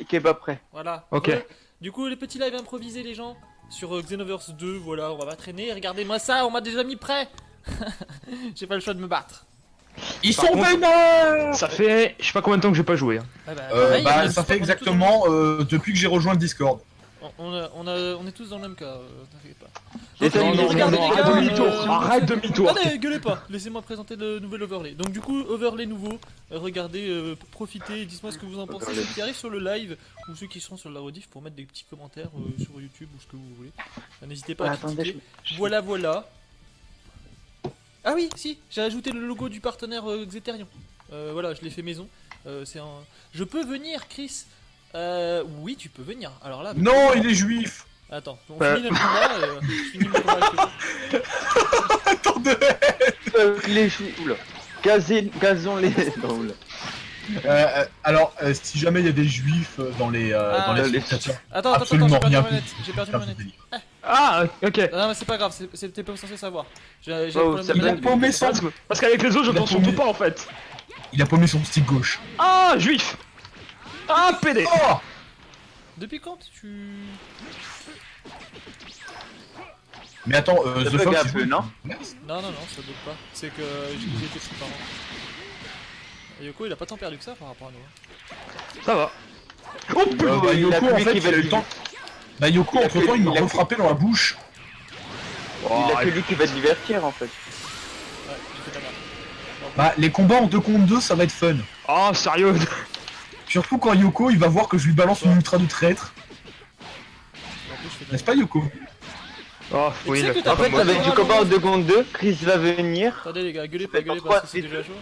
kebab prêt. Voilà. Ok. Du coup, les petits lives improvisés, les gens, sur Xenoverse 2, voilà, on va pas traîner. Regardez-moi ça, on m'a déjà mis prêt. J'ai pas le choix de me battre. Ils Par sont contre, vénères. Ça fait je sais pas combien de temps que j'ai pas joué. Hein. Ah pareil, on est Ça tous- fait on est tous exactement depuis que j'ai rejoint le Discord. On est tous dans le même cas, t'inquiète pas. Et Donc, non, regardez, non, les arrête gars, demi-tour, arrête demi-tour. Allez, gueulez pas, laissez-moi présenter le nouvel overlay. Donc du coup, overlay nouveau, regardez, profitez, dites-moi ce que vous en pensez, ceux qui arrivent sur le live ou ceux qui seront sur la rediff pour mettre des petits commentaires sur YouTube ou ce que vous voulez. N'hésitez pas à Attendez, critiquer. Voilà, voilà. Ah oui, si, j'ai ajouté le logo du partenaire Xeterion. Voilà, je l'ai fait maison. C'est un... Je peux venir, Chris. Oui, tu peux venir. Alors là... Non, il est juif. Attends, on finit notre combat et je finis mon combat avec toi. Attendez. Les oula. Gazons les. Non, oula. Alors, si jamais il y a des juifs dans les les- spectateurs, Attends, absolument j'ai perdu rien ma manette. J'ai perdu ma faire manette. ce délire. Ah, ok. Non, mais c'est pas grave, t'es pas censé savoir. J'ai un Oh, problème ça de Il a manette. paumé son, Parce qu'avec les autres, je Il a t'en tombé. surtout pas en fait. il a paumé son stick gauche. Ah, juif. Ah, PD. Oh. Depuis quand tu... Mais attends, Ça The bug Fox. un il peu, joue- non Non, ça doute pas. C'est que j'ai été pris par an. Et Yoko, il a pas tant perdu que ça par rapport à nous. Hein. Ça va. Oh putain. Bah, il a Yoko, plus en lui fait, qui il va a eu le le temps. Bah, Yoko, Il a entre que- temps, il m'a il a que- refrappé dans la bouche. Il a que lui qui va te divertir en fait. Ouais, j'ai fait de la merde. Bah, les combats en 2 contre 2, ça va être fun. Oh, sérieux. Surtout quand Yoko, il va voir que je lui balance une ultra de traître. En plus, je fais de la N'est-ce pas, Yoko? Oh, Et oui. tu sais que le- t'as En fait, pas avec le du droit, combat en non 2 contre 2, Chris va venir. Attendez les gars, gueulez Fais pas pas parce que c'est trop déjà chaud.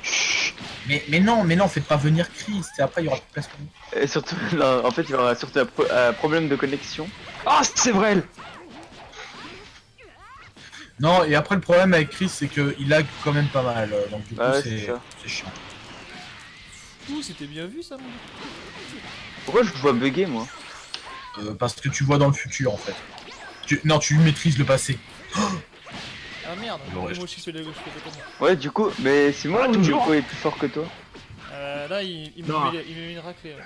Mais non, faites pas venir Chris, et après il y aura plus de place pour nous. Et surtout, non, en fait, il y aura surtout un problème de connexion. Ah, c'est vrai. Non, et après le problème avec Chris, c'est qu'il lag quand même pas mal, donc du coup Ouais, c'est c'est ça. chiant. Ouh, c'était bien vu ça, mon gars. Pourquoi je vois bugger moi? Parce que tu vois dans le futur en fait. Non, tu maîtrises le passé. Ah merde, Ouais, moi je- aussi je fais des comme moi. Ouais, du coup, mais c'est moi Ah, ou toujours. Yoko est plus fort que toi? Là, il Non. me met une raclée. Là.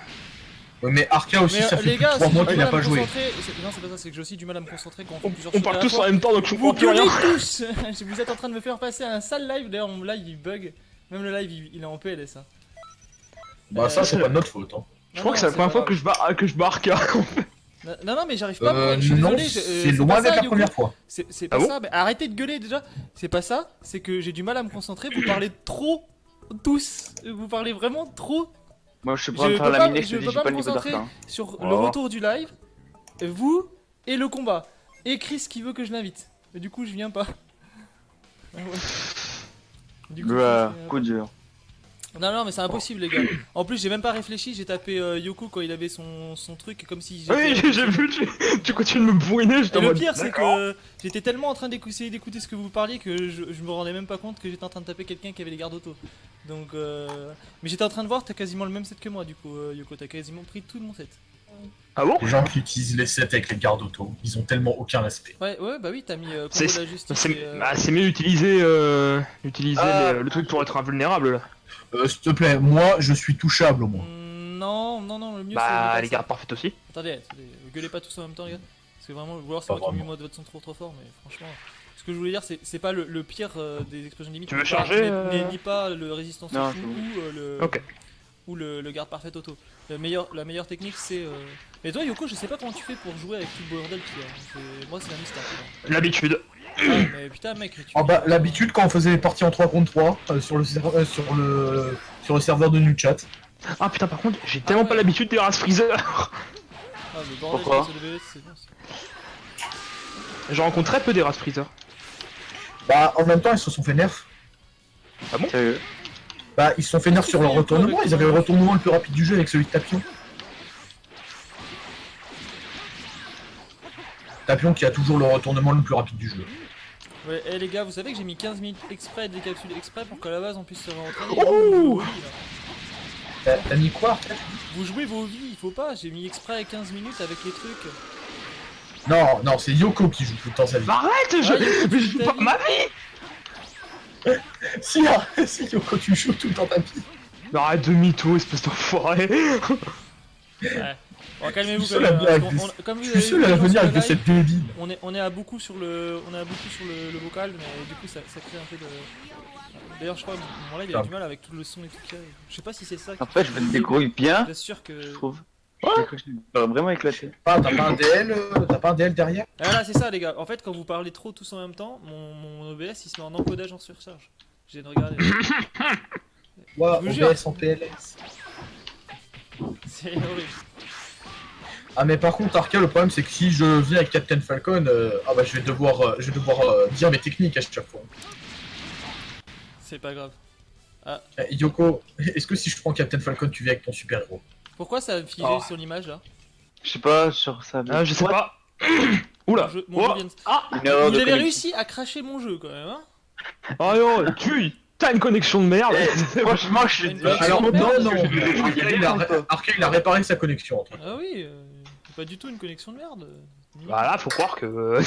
Ouais, mais Arca aussi, Mais ça fait les plus gars, de 3 si mois j'ai du qu'il a mal à pas me joué. concentrer, non c'est pas ça, c'est que j'ai aussi du mal à me concentrer quand on fait plusieurs On choses à parle la tous en fois. même temps, donc je Vous comprends plus rien. gueulez tous. Vous êtes en train de me faire passer un sale live, d'ailleurs mon live il bug. Même le live il est en PLS. Hein. Bah ça c'est pas de notre faute. Hein. Je crois que c'est la première fois que je bats Arca. Non, mais j'arrive pas. Je suis Non, désolé. c'est loin d'être la première fois. C'est pas Ah bon ça, mais arrêtez de gueuler déjà. C'est pas ça, c'est que j'ai du mal à me concentrer. Vous parlez trop, tous. Vous parlez vraiment trop. Moi, je suis Je prêt à me faire peux la pas, minette, je je te dis, peux j'ai pas pas me le niveau concentrer d'arc. sur Oh. le retour du live, vous et le combat. Et Chris qui veut que je l'invite. Et du coup, je viens pas. Ah ouais. Du coup, je viens pas. Coup dur. Non, mais c'est impossible, les gars. En plus, j'ai même pas réfléchi. J'ai tapé Yoko quand il avait son truc, comme si. Oui, j'ai vu, tu continues de me bourriner, j'étais Et en le mode. pire, c'est d'accord. que j'étais tellement en train d'écouter ce que vous parliez que je me rendais même pas compte que j'étais en train de taper quelqu'un qui avait les gardes auto. Donc, mais j'étais en train de voir, t'as quasiment le même set que moi, du coup, Yoko. T'as quasiment pris tout mon set. Ah bon? Les gens qui utilisent les sets avec les gardes auto, ils ont tellement aucun respect. Ouais, bah oui, t'as mis combo C'est- de la justice. et, C'est mieux d'utiliser Ah. le truc pour être invulnérable là. S'il te plaît, moi je suis touchable au moins. Non, le mieux c'est. de Bah, pas les ça. gardes parfaites aussi. Attendez, gueulez pas tous en même temps, les gars. Parce que vraiment, ou alors c'est Pas moi qui ai mis vraiment. moi de votre son trop fort, mais franchement. Ce que je voulais dire, c'est pas le pire des explosions limites. Tu veux charger, Ni pas le résistance Non, fou Ok. ou le garde parfait auto. La meilleure technique c'est. Mais toi, Yoko, je sais pas comment tu fais pour jouer avec tout le bordel qu'il y a. Moi, c'est un mystère. L'habitude. Ah, mais putain, mec, tu. Ah bah l'habitude quand on faisait les parties en 3 contre 3 sur le serveur de New Chat. Ah putain, par contre, j'ai tellement ouais. pas l'habitude des races freezer. Ah, le bordel, Pourquoi c'est le c'est bien ça. J'en rencontre très peu des races freezer. Bah en même temps ils se sont fait nerf. Sérieux? Bah ils se sont fait nerf Qu'est-ce sur que leur tu fais, Yoko, retournement, avec ils avaient le ton- retournement le plus rapide du jeu avec celui de Tapion. Tapion qui a toujours le retournement le plus rapide du jeu. Ouais, les gars, vous savez que j'ai mis 15 minutes exprès des capsules exprès pour qu'à la base on puisse se réentraîner. Oh Vous jouez vos vies, là. T'as mis quoi? Vous jouez vos vies, il faut pas, j'ai mis exprès 15 minutes avec les trucs. Non, c'est Yoko qui joue tout le temps sa vie. Bah arrête, Ouais, mais je joue pas ma vie. Si, si Yoko tu joues tout le temps ta vie. Mais arrête de mytho, espèce d'enfoiré. Ouais. Bon, calmez-vous Je suis quand seul même. à hein, venir parce avec qu'on- comme vous Je avez suis seul vu à les gens venir sur avec le de cette live, débile. on est à beaucoup sur le vocal, mais du coup ça crée un peu de. D'ailleurs, je crois que mon live il a du mal avec tout le son et tout qu'il y a. Je sais pas si c'est ça. En fait, je me débrouille bien, J'assure que. je trouve. Je vais vraiment éclater. Ah, t'as pas un DL derrière? Ah, voilà, c'est ça, les gars. En fait, quand vous parlez trop tous en même temps, mon OBS il se met en encodage en surcharge. J'ai de regarder. Ouais, Je vous jure. OBS en PLS. C'est horrible. Ah, mais par contre, Arca, le problème c'est que si je viens avec Captain Falcon, ah bah je vais devoir dire mes techniques à chaque fois. C'est pas grave. Yoko, est-ce que si je prends Captain Falcon, tu viens avec ton super héros? Pourquoi ça a figé Oh. sur l'image là? Je sais pas, sur ça. Ah, je sais pas. Oula. Mon jeu vient de- Une erreur Vous de avez connexion. réussi à cracher mon jeu quand même, hein? Oh non, t'as une connexion de merde. Franchement, je suis. Alors non, merde. non, Arca il a réparé sa connexion entre. Ah oui, c'est pas du tout une connexion de merde. Voilà, faut croire que.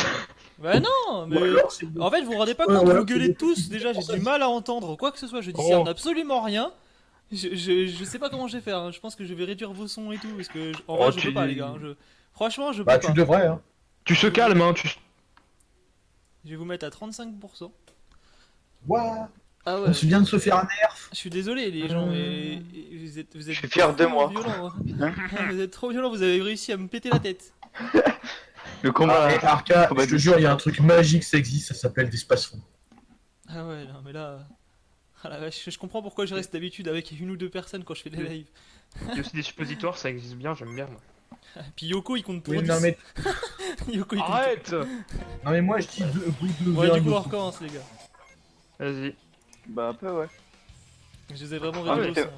Bah non, mais. Ou alors, c'est- En fait, vous vous rendez pas Ouais, compte, ouais, vous gueulez c'est- tous. Déjà, j'ai du mal à entendre quoi que ce soit. Je discerne absolument rien. Je sais pas comment je vais faire. hein. Je pense que je vais réduire vos sons et tout. Parce que en vrai, je peux pas, les gars. hein. Franchement, je peux Bah pas. tu devrais, hein. Tu se calmes, hein. Je vais vous mettre à 35%. Ouah, Ah ouais. on se vient de se faire un nerf. Je suis désolé, les gens, mais vous êtes. Je suis fier de trop moi. violents, hein. Vous êtes trop violents. Vous avez réussi à me péter la tête. Le combat. Ah, et Arca, Faut pas je te jure, il y a un truc magique, ça existe, ça s'appelle des space-fonds. Ah ouais, non, mais là. Ah la vache, je comprends pourquoi je reste d'habitude avec une ou deux personnes quand je fais des lives. Il y a aussi des suppositoires, ça existe bien, j'aime bien moi. Puis Yoko il compte pour Oui, 10. non mais, Yoko il compte Arrête. non mais moi je dis deux Ouais, du coup, on Yoko. recommence, les gars. Vas-y. Bah, un peu, ouais. Je les ai vraiment Ah, réduits mais au sein.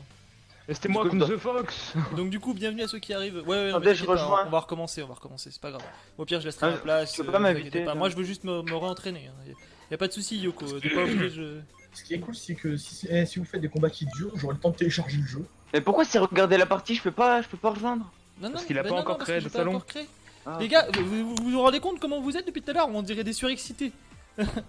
Et c'était moi Du coup, comme je The Fox. Donc, du coup, bienvenue à ceux qui arrivent. Ouais, non, Attendez, mais je t'inquiète pas, rejoins. on va recommencer, c'est pas grave. Au pire, je laisserai Ah, ma place. tu peux pas vous m'inviter, inquiétez pas. là. Moi, je veux juste me réentraîner. Y a pas de soucis, Yoko. T'es pas obligé, Ce qui est cool, c'est que si vous faites des combats qui durent, j'aurai le temps de télécharger le jeu. Mais pourquoi si regarder la partie, je peux pas rejoindre? Non, Parce qu'il a bah pas non, encore parce créé que de j'ai pas salon. encore créé. Ah. Les gars, vous rendez compte comment vous êtes depuis tout à l'heure? On dirait des surexcités.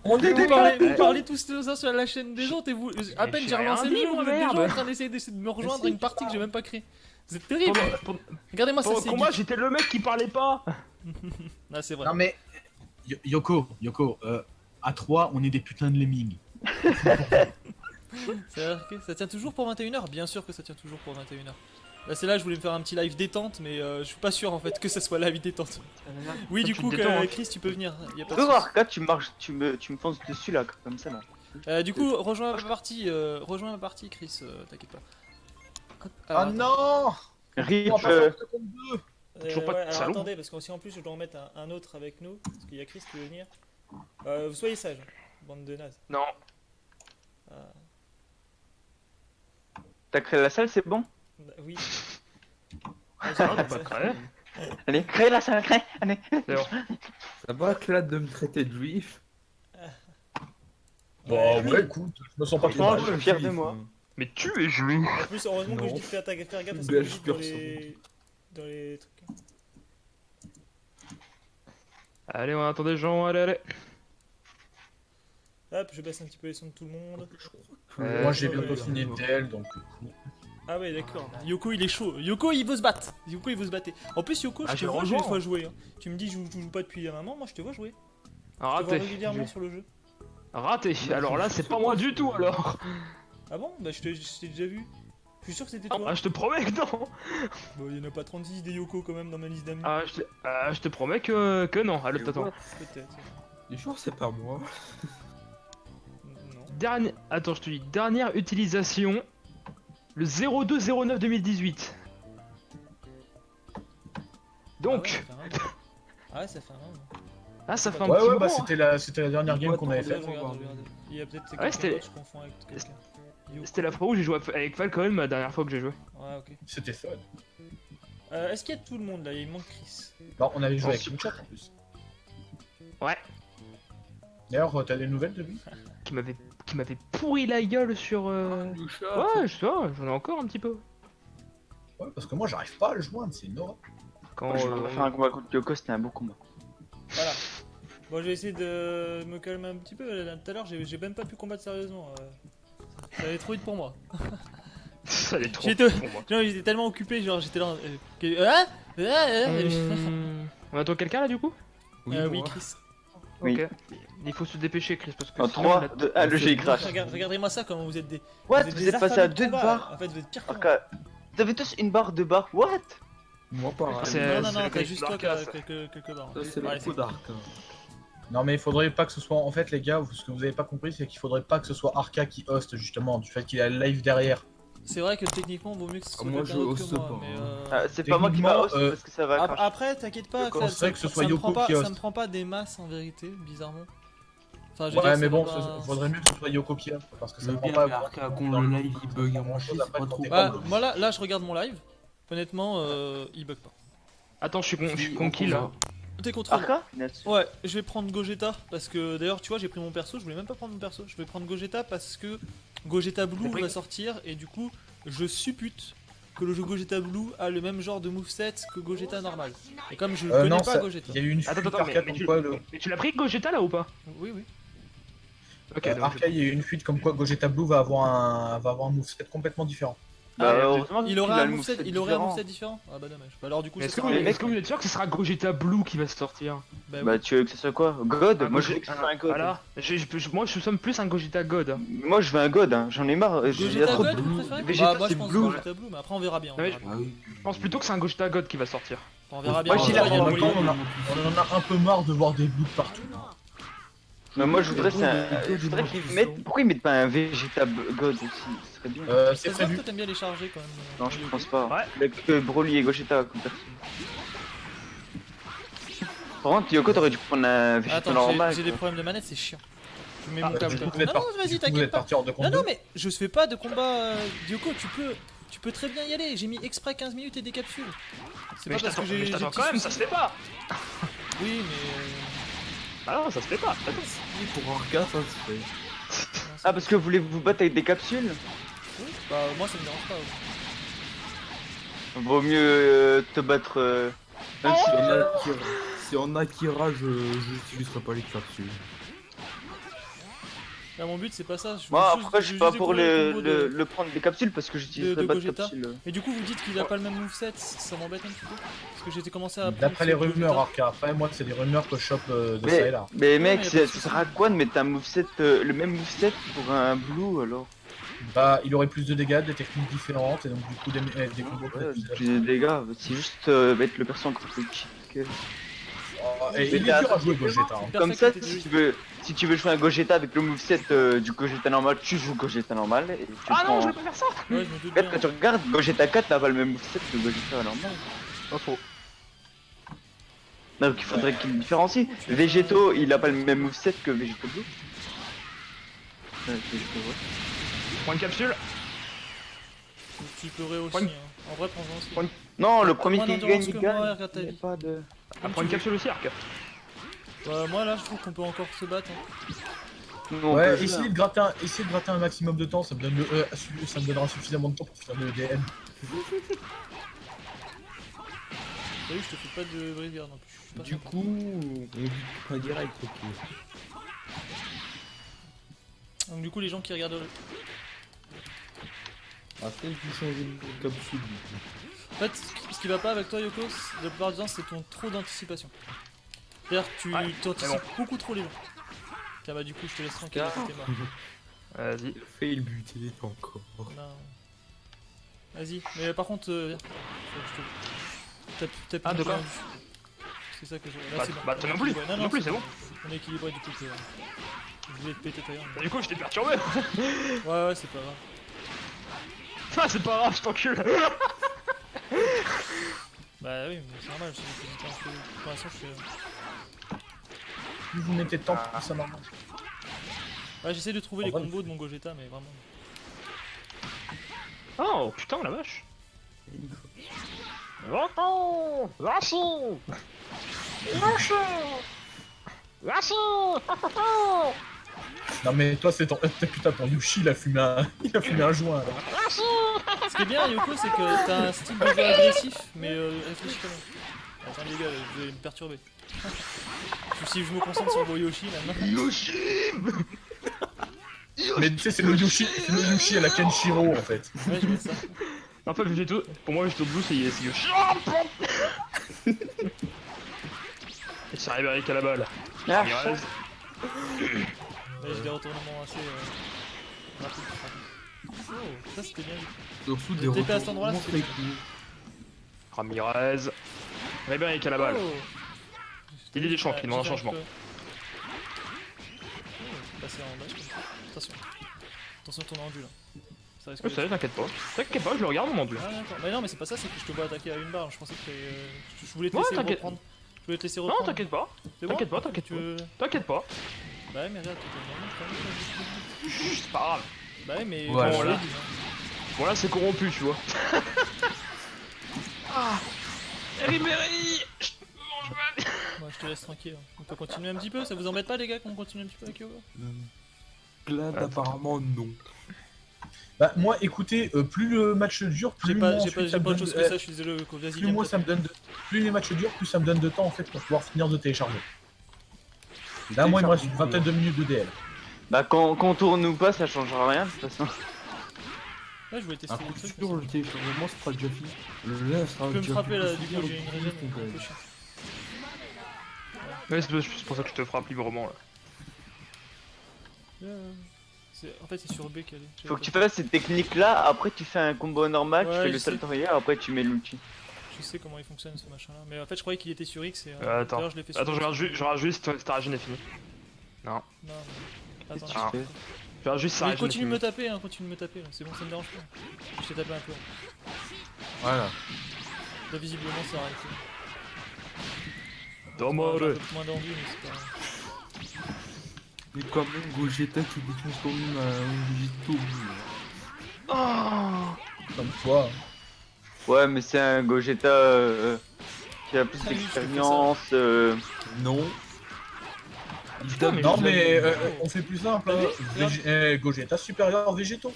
On est Vous parlez tous les uns sur la chaîne des autres et vous. À peine j'ai j'ai relancé rien le dit, jeu, moi, vous êtes déjà merde. en train d'essayer de me rejoindre à une partie que j'ai même pas créée. Vous êtes terrible. Regardez-moi ça, Pendant c'est que moi geek. j'étais le mec qui parlait pas. Ah, c'est vrai. Non mais, Yoko, à 3, on est des putains de lemmings. Ça tient toujours pour 21h? Bien sûr que ça tient toujours pour 21h. Là, c'est là, je voulais me faire un petit live détente, mais je suis pas sûr en fait que ça soit live détente. Oui, Toi, du tu coup, te détends, hein. Chris, tu peux venir. Y a pas Tu de peux souci. voir, là, tu marches, tu me fonces dessus, là, comme ça, là. Du coup, rejoins ma partie, Chris, t'inquiète pas. Hop, Ah alors, non. Rip, On va pas faire ce compte deux. toujours pas de alors salon. attendez, parce que si en plus je dois en mettre un autre avec nous, parce qu'il y a Chris qui veut venir. Vous soyez sages, bande de nazes. Non. t'as créé la salle, c'est bon? Oui. Ah, t'as pas créé. Allez, crée la salle, crée, allez. D'ailleurs, Ça va que là de me traiter de juif. Bah ouais, écoute, je me sens pas trop Franchement, mal. je suis fier de moi. mais tu es juif. En plus, heureusement que Non. je dis faire gaffe parce que Belge je dis pur dans les trucs. Allez, on attend des gens, allez. Hop, je baisse un petit peu les sons de tout le monde. Moi j'ai Ouais, bientôt ouais, fini d'elle, donc... Ah ouais, d'accord. Yoko, il est chaud. Yoko, il veut se battre. Yoko, il veut se battre. En plus, Yoko, Ah, je te j'ai vois rejoint. des fois jouer. hein. Tu me dis, je joue pas depuis un moment, moi je te vois jouer. Je te vois Raté. régulièrement sur le jeu. Raté. Alors là, c'est pas moi du tout alors. Ah bon? Bah, je t'ai déjà vu. Je suis sûr que c'était Ah, toi. je te promets que non. Bon, il y en a pas 36 des Yoko quand même dans ma liste d'amis. Je te promets que non. Allez, attends. Peut-être. Les jours c'est pas moi. Non. Attends, je te dis. Dernière utilisation. Le 02-09-2018. Donc. Ah ouais, ça fait un moment. Ah, ça fait un Ouais, petit ouais, bah moment. c'était la dernière game qu'on avait faite. Regarde. Il y a peut-être Ouais, quelqu'un c'était- d'autre, je confonds avec quelqu'un. Yoko. C'était la fois où j'ai joué avec Falcon, la dernière fois que j'ai joué. Ouais, ok. C'était fun. Est-ce qu'il y a tout le monde là? Il manque Chris. Bah, on avait joué Oh, avec une chat en plus. Ouais. D'ailleurs, t'as des nouvelles de lui? Qui m'avait pourri la gueule sur. Du chat. Ouais, je sais pas, j'en ai encore un petit peu. Ouais, parce que moi j'arrive pas à le joindre, c'est une horreur. Quand. Je vais faire un combat contre Yoko, c'était un beau combat. Voilà. Bon, je vais essayer de me calmer un petit peu. Là, tout à l'heure, j'ai même pas pu combattre sérieusement. Ça allait trop vite pour moi. Ça allait trop J'étais- pour moi. Genre, j'étais tellement occupé, genre j'étais là. Hein? On attend quelqu'un là du coup? Oui, moi. Chris. Oui. Ok. Il faut se dépêcher, Chris, parce que. En sinon, 3, la- 2, 1, le GI crash. Regardez-moi ça, comment vous êtes des. What? des Vous êtes passé à affamés de 2 combat. barres? En fait, vous êtes pire que moi. Arca, vous avez tous une barre de barre. What? Moi pareil. C'est- Non, le t'as griffe juste toi qui d'Arca, a ça. quelques barres. Ça, c'est Ouais, le coup d'arc. hein. Non mais il faudrait pas que ce soit... En fait les gars, ce que vous avez pas compris, c'est qu'il faudrait pas que ce soit Arca qui host justement, du fait qu'il a le live derrière. C'est vrai que techniquement, vaut mieux que ce soit Moi, quelqu'un je d'autre que hoste moi, pas, mais hein. Ah, c'est pas moi qui m'a host Techniquement, parce que ça va crash. Après, t'inquiète pas, Je conseillerais que ce soit me Yoko prend pas, qui ça host. me prend pas des masses en vérité, bizarrement. Enfin, je veux Ouais dire, mais ça bon, va pas- faudrait mieux que ce soit Yoko qui host, parce que ça Le prend bien, pas... mais Arca, quand le live il bug à manger, c'est pas trop. Bah, moi là, je regarde mon live. Honnêtement, il bug pas. Attends, je suis Si, conquis on là. va. T'es contrôle. Arca? Ouais, je vais prendre Gogeta parce que d'ailleurs, tu vois, j'ai pris mon perso. Je voulais même pas prendre mon perso. Je vais prendre Gogeta parce que Gogeta Blue va sortir et du coup, je suppute que le jeu Gogeta Blue a le même genre de moveset que Gogeta normal. Et comme je connais non, pas ça- Gogeta. il y a eu une Attends, fuite attends, Arca mais comme tu- quoi le... Mais tu l'as pris Gogeta là ou pas? Oui, oui. Ok, donc Arca, il y a eu une fuite comme quoi Gogeta Blue va avoir un moveset complètement différent. Bah, Ah, heureusement il qu'il aurait a un le moveset, moveset il aurait un différent. moveset différent. Ah bah dommage. Bah alors du coup, Est-ce ça que, sera- est-ce que vous êtes sûr que ce sera Gogeta Blue qui va sortir? Bah, Bah, oui. tu veux que ce soit quoi? God? Un Moi, Goge- je veux que ce soit un God. Voilà. Moi, je somme plus un Gogeta God. Moi, je veux un God, hein. J'en ai marre. Il y a Gogeta trop God, de vous préférez Vegeta, Bah moi je c'est pense Blue. Gogeta Blue, mais après on verra bien. On Ouais, verra bien. Ah oui. Je pense plutôt que c'est un Gogeta God qui va sortir. On verra bien. Moi, En j'ai tout cas, la- il y a en le même temps, Polygon. on en a un peu marre de voir des blues partout. Mais moi, je voudrais, c'est un... God, je voudrais God, qu'ils God, mettent. God. Pourquoi ils mettent pas un Vegeta God aussi? Ce serait bien. C'est Ça se voit prévu. que t'aimes bien les charger quand même. Non, je pense pas. Ouais. Il y a que Broly et Gogeta comme perso. Par contre, Yoko, t'aurais dû prendre un Vegeta Attends, normal. j'ai des quoi. problèmes de manette, c'est chiant. Je mets Ah, mon bah, câble. Du coup, Non, non, vas-y, vous t'inquiète êtes pas. parti hors de compte. Non, non, mais je fais pas de combat. Yoko, tu peux très bien y aller. J'ai mis exprès 15 minutes et des capsules. C'est Mais pas je parce que t'attends j'ai. mais je t'attends j'ai quand même, petit ça se souci. fait pas. Oui, mais. Ah non, ça se fait pas. Attends. Si, pour Arca, ça se fait. Ah, parce que vous voulez vous battre avec des capsules? Oui, bah moi ça me dérange pas. oui. Vaut mieux te battre. Même si- Si on a Akira, je n'utiliserai pas les capsules. Là, mon but c'est pas ça. Je veux Moi, juste- après, je veux suis pas juste pour découvrir le combo de- le prendre des capsules parce que j'utiliserai de pas de Gogeta. capsules. Mais du coup, vous dites qu'il a pas le même moveset, ça m'embête un petit peu. Parce que j'étais commencé à. D'après les rumeurs, Arca, après moi c'est des rumeurs que je chope de ça et là. Mais mec, mais y a pas de ça souci. sert à quoi de mettre un moveset, le même moveset pour un blue alors? Bah il aurait plus de dégâts, des techniques différentes et donc du coup des combos Ouais, peut-être plus plus de dégâts, c'est juste mettre le perso encore plus cheat que... Et il est dur à jouer Gogeta. hein. Comme ça, si tu veux jouer un Gogeta avec le moveset du Gogeta normal, tu joues Gogeta normal et tu Ah non, prends... je vais pas faire ça. Ouais, je me doute En fait, bien. quand tu regardes, Gogeta 4 n'a pas le même moveset que Gogeta normal. Pas faux. Donc il faudrait qu'il différencie. Végéto, il a pas le même moveset que Végéto Blue. Végéto, ouais. Prends une capsule. Tu pleurais aussi. Pogne. Hein. En vrai, prends-en aussi. Pogne. Non, le premier moins qui d'endurance gagne, il que gagne. moi, regarde ta Il y a vie. pas de... Ah, prends une capsule aussi, Arc. Moi là, je trouve qu'on peut encore se battre. Hein. Nous, on Ouais, peut essayez de gratter un maximum de temps, ça me donnera suffisamment de temps pour finir le EDM. T'as vu, je te fais pas de brise-garde non plus. Je suis pas Du sympa. coup, on dit pas direct, ok. Donc, du coup, les gens qui regardent. Après, il faut changer de capsule. du coup. En fait, ce qui va pas avec toi, Yoko, la plupart du temps, c'est ton trop d'anticipation. C'est-à-dire que tu Ouais, anticipes mais beaucoup trop les gens. Tiens, bah, du coup, je te laisse tranquille, Ah. t'es mort. Vas-y. Fail buté encore. Non. Vas-y, mais par contre, viens. Faut que je te tape Ah, une de quoi pied en vue. C'est ça que je. Là, Bah, c'est bon. bah, toi non plus. Ouais, Non plus, c'est bon. On est équilibré du coup. Je voulais te péter ta gueule. Bah, du coup, je t'ai perturbé. Ouais, ouais, c'est pas grave. Ah, c'est pas grave, je t'encule. Bah oui, mais c'est normal, je sais que pour l'instant, je fais. Plus vous mettez de temps, plus ça marche. Ouais, j'essaie de trouver En les vrai, combos de mon Gogeta, mais vraiment. Oh, putain, la vache. J'entends. Lâchez. Non mais toi c'est ton... Putain ton Yoshi il a fumé un joint là. Ce qui est bien, Yoko, c'est que t'as un style de jeu agressif, mais réfléchis quand même. Attends, les gars, vous allez me perturber. Si je me concentre sur vos Yoshi là, non. Mais tu sais c'est le Yoshi à la Kenshiro en fait. Ouais, je vois ça. En fait, Végéto, pour moi, Végéto Blue, c'est Yoshi. Et c'est Ribéry qui a la balle. Ah, Ramirez. Là, j'ai des retournements assez rapides. Oh, ça c'était bien vu. Surtout Le des TP à cet endroit-là, retournements c'était très bien. courts. Ramirez. Ribéry qui a la balle. Oh. Il est des champs, Ouais, il demande un j'ai fait changement. peu. Oh, passer en bas, comme ça. Attention. Attention ton endu là. Ça risque Je sais, t'inquiète pas. T'inquiète pas, je le regarde mon endu. Ah d'accord. Mais non mais c'est pas ça, c'est que je te vois attaquer à une barre. Je pensais que je voulais te Ouais, laisser t'inquiète. reprendre. Je voulais te laisser Non, reprendre. t'inquiète pas. C'est bon T'inquiète pas, t'inquiète Tu pas. veux... T'inquiète pas. Bah ouais mais regarde, tu peux vraiment Chut, c'est pas grave. Bah ouais mais... Voilà. je l'ai Voilà. dit, hein. Bon là c'est corrompu, tu vois. Ah Ribéry. Moi je te laisse tranquille. On peut continuer un petit peu, ça vous embête pas les gars qu'on continue un petit peu avec Yoga? Glad, apparemment, non. Bah moi écoutez, plus le match dure, plus J'ai moi, pas, ensuite, ça me pas autre donne- chose que ça, je suis désolé. Vas-y, plus viens moi me ça me taper. donne plus les matchs durent, plus ça me donne de temps en fait pour pouvoir finir de télécharger. Là moi il me reste une vingtaine de minutes de DL. Bah qu'on tourne ou pas, ça changera rien de toute façon. Ouais, je voulais tester Un le coup truc. sûr, le téléchargement sera déjà fini. Là, sera Tu peux me déjà frapper là, fini, du coup le j'ai une plus régène. qu'on gagne. un peu chiant. Ouais, c'est pour ça que je te frappe librement là. En fait c'est sur B qu'elle est. Faut que tu fasses cette technique là, après tu fais un combo normal, Ouais, tu fais je le sais. salto arrière, après tu mets l'ulti. Je sais comment il fonctionne ce machin là. Mais en fait je croyais qu'il était sur X et Attends. d'ailleurs, je l'ai fait sur Attends, X. je regarde juste si ta régène est finie. Non, mais... Attends, Qu'est-ce Ah. que tu fais Je regarde juste si ta mais régène est continue de me finie. taper, hein, continue de me taper là. C'est bon, ça me dérange pas. Je t'ai tapé un peu. Voilà. Là visiblement ça a arrêté. Dommage. J'ai un peu moins d'envie mais c'est pas grave. Mais quand même, Gogeta qui défonce quand même un Gogeta. Oh Comme toi. Ouais, mais c'est un Gogeta qui a plus Ah oui, je te fais ça. d'expérience. Non. Putain, mais Non vous mais avez- on fait plus simple. T'as Hein. vu Regarde. Gogeta supérieur végétaux.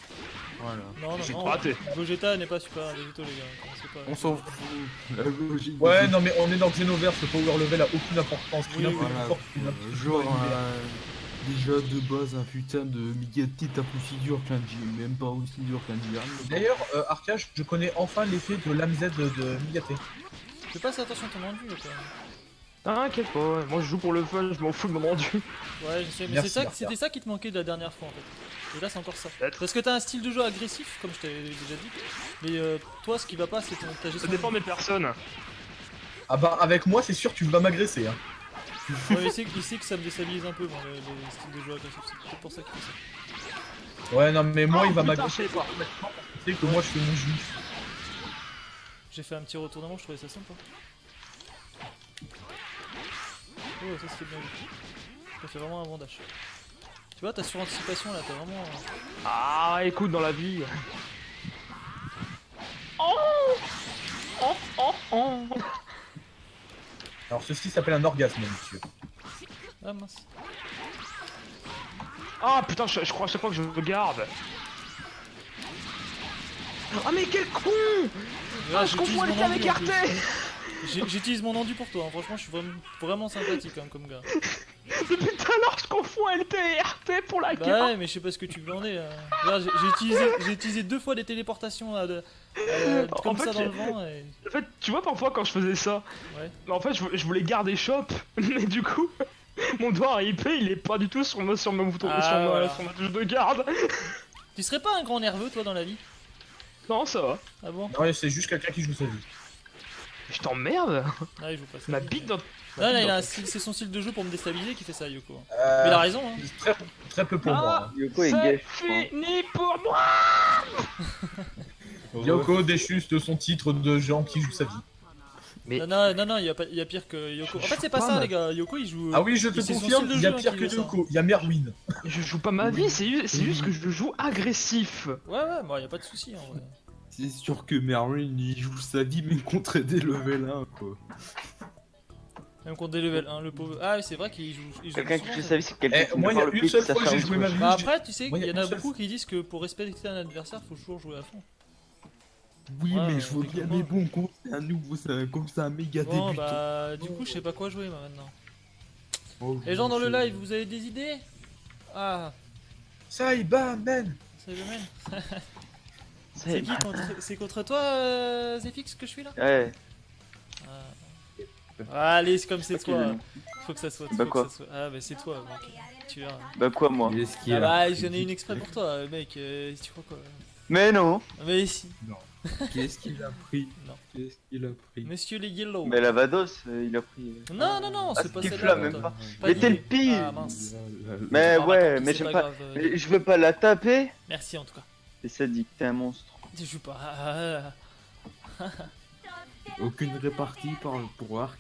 Voilà. Non, J'ai non, raté. Gogeta n'est pas super végétaux les gars. Commencez pas. On s'en fout. La logique. Ouais non mais on est dans Xenoverse, le power level a aucune importance. Oui, oui, Voilà, N'importe qui n'importe genre quoi, l'univers. déjà de base un putain de Migati tape aussi dur qu'un G, même pas aussi dur qu'un Diane. D'ailleurs, Arca, je connais enfin l'effet de l'âme Z de Migate. Fais pas assez attention à ton endu là quand même. T'inquiète pas, moi je joue pour le fun, je m'en fous de mon rendu. Ouais, je sais, mais Merci, c'est ça, Arthur. c'était ça qui te manquait de la dernière fois en fait. Et là, c'est encore ça. Peut-être. Parce que t'as un style de jeu agressif, comme je t'avais déjà dit. Mais toi, ce qui va pas, c'est ta Ça gestion. dépend des personnes. Ah bah avec moi c'est sûr que tu vas m'agresser. Hein. Ouais, il sait que ça me déstabilise un peu, moi, les styles de jeu agressifs. C'est peut-être pour ça qu'il fait ça. Ouais non mais moi Oh, il va putain, m'agresser. je sais pas. Tu sais que moi je fais mon juif. J'ai fait un petit retournement, je trouvais ça sympa. Oh, ça c'était bien vu. Ça fait vraiment un bon dash. Tu vois, ta suranticipation là, t'as vraiment. Ah, écoute, dans la vie. Alors ceci s'appelle un orgasme monsieur. Ah mince. Ah putain, je crois à chaque fois que je me garde. Ah mais quel con. Là, Je confonds les avec Arte. J'utilise mon endu pour toi, hein. Franchement, je suis vraiment sympathique hein, comme gars. Depuis tout à l'heure, je confonds LT et RT pour la Bah guerre. ouais, mais je sais pas ce que tu veux en est là. Là, j'ai utilisé 2 fois des téléportations là, comme fait, ça dans le vent et... En fait, tu vois, parfois quand je faisais ça, Ouais. mais en fait, je voulais garder shop, mais du coup, mon doigt RIP, il est pas du tout sur mon bouton, Ah, sur voilà. ma touche de garde. Tu serais pas un grand nerveux toi dans la vie? Non, ça va. Ah bon? Non c'est juste quelqu'un qui joue sa vie. Je t'emmerde. Ah, il joue pas ça. Ma bite dans. Non, là, il a c'est son style de jeu pour me déstabiliser qui fait ça, Yoko. Mais il Euh, a raison, hein. très, très peu pour moi. hein. Yoko est C'est gay, je crois. fini pour moi. Yoko déchu de son titre de gens qui jouent sa vie. Mais- Non, il y a pire que Yoko. En fait, c'est pas pas ça, ma- les gars. Yoko, il joue. Ah oui je te c'est son confirme, style de il y a jeu, pire hein, que qui veut ça. Yoko, il y a Merwin. Je joue pas ma vie, c'est juste que je joue agressif. Ouais, moi, y a pas de souci en vrai. C'est sûr que Merlin il joue sa vie mais contre des level 1 quoi. Même contre des level 1, le pauvre. Ah, oui, c'est vrai qu'il joue. Quelqu'un qui souvent, joue ça. sa vie, c'est quelqu'un qui Moi il y me a parle une plus, seule ça fois que j'ai charge joué ma plus. vie. Bah après, tu sais, Moi, il y en a une seule beaucoup qui disent que pour respecter un adversaire, faut toujours jouer à fond. Oui Ouais, mais je vois bien techniquement. mais bon quand c'est un nouveau, comme c'est un méga Bon, débutant. bah, du coup, je sais pas quoi jouer, moi, maintenant. Oh, Les gens dans le je- live, vous avez des idées? Ah, Cyberman. c'est le même. C'est- C'est qui contre... C'est contre toi, Zefix, que je suis là? Ouais. Ah. Allez, c'est comme c'est Ok, toi. non. Faut que ça soit. Bah faut quoi que ça soit. Ah bah c'est toi, mec. Tu verras. Bah quoi, moi? Qu'est-ce qu'il Ah a bah pris j'en ai une exprès pour toi, mec. Tu crois quoi? Mais non. Mais si. Qu'est-ce qu'il a pris Non. Qu'est-ce qu'il a pris Monsieur les Yellow. Mais la Vados, il a pris. Non, non, non, Ah, c'est pas c'était celle-là. là, même toi. pas. Pas Mais t'es le l'idée. pire. Ah mince. Mais Ah, ouais, attends, mais c'est j'aime pas. grave, Mais je veux pas la taper. Merci en tout cas. Et ça dit que t'es un monstre. Je joue pas. Aucune répartie pour Arc.